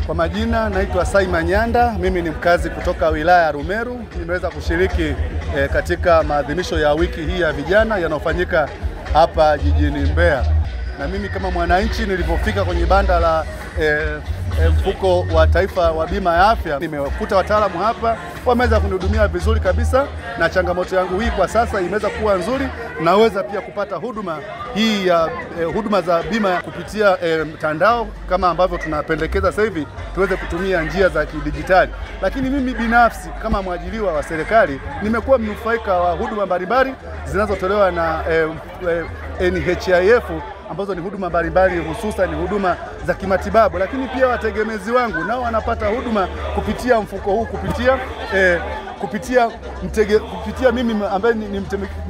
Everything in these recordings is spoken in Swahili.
Kwa majina naitwa Saima Nyanda, mimi ni mkazi kutoka wilaya ya Rumeru. Nimeweza kushiriki katika maadhimisho ya wiki hii ya vijana yanayofanyika hapa jijini Mbeya. Na mimi kama mwananchi nilipofika kwenye banda la mfuko wa taifa wa bima ya afya, nimekuta wataalamu hapa wameweza kunihudumia vizuri kabisa, na changamoto yangu hii kwa sasa imeweza kuwa nzuri. Naweza pia kupata huduma hii ya huduma za bima kupitia mtandao kama ambavyo tunapendekeza sasa hivi tuweze kutumia njia za kidijitali. Lakini mimi binafsi kama mwajiriwa wa serikali nimekuwa mnufaika wa huduma mbalimbali zinazotolewa na NHIF ambazo ni huduma mbalimbali, hususan huduma za kimatibabu. Lakini pia wategemezi wangu nao wanapata huduma kupitia mfuko huu, kupitia mimi ambaye ni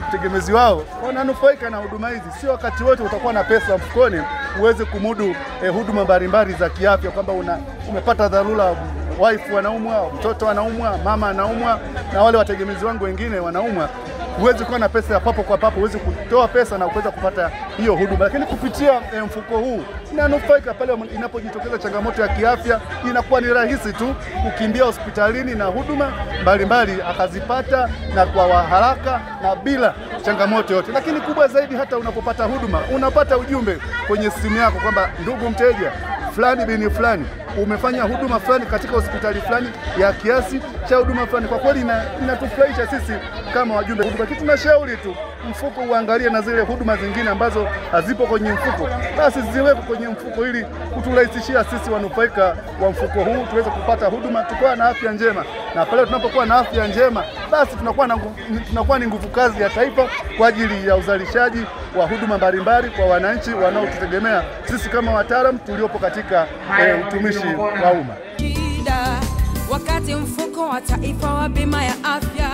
mtegemezi wao, wananufaika na huduma hizi. Sio wakati wote utakuwa na pesa mfukoni uweze kumudu huduma mbalimbali za kiafya, kwamba umepata dharura, wife anaumwa, mtoto anaumwa, mama anaumwa, na wale wategemezi wangu wengine wanaumwa. Huwezi kuwa na pesa ya papo kwa papo, huwezi kutoa pesa na kuweza kupata hiyo huduma. Lakini kupitia mfuko huu inanufaika pale inapojitokeza changamoto ya kiafya, inakuwa ni rahisi tu kukimbia hospitalini na huduma mbalimbali akazipata na kwa haraka na bila changamoto yote. Lakini kubwa zaidi, hata unapopata huduma unapata ujumbe kwenye simu yako kwamba ndugu mteja fulani bini fulani umefanya huduma fulani katika hospitali fulani ya kiasi cha huduma fulani. Kwa kweli inatufurahisha sisi kama wajumbe. Lakini tunashauri tu mfuko uangalie na zile huduma zingine ambazo hazipo kwenye mfuko, basi ziwekwe kwenye mfuko ili kuturahisishia sisi wanufaika wa mfuko huu tuweze kupata huduma, tukiwa na afya njema. Na pale tunapokuwa na afya njema, basi tunakuwa ni nguvu kazi ya taifa kwa ajili ya uzalishaji wa huduma mbalimbali kwa wananchi wanaotutegemea sisi kama wataalamu tuliopo katika utumishi wa umma. Wakati mfuko wa taifa wa bima ya afya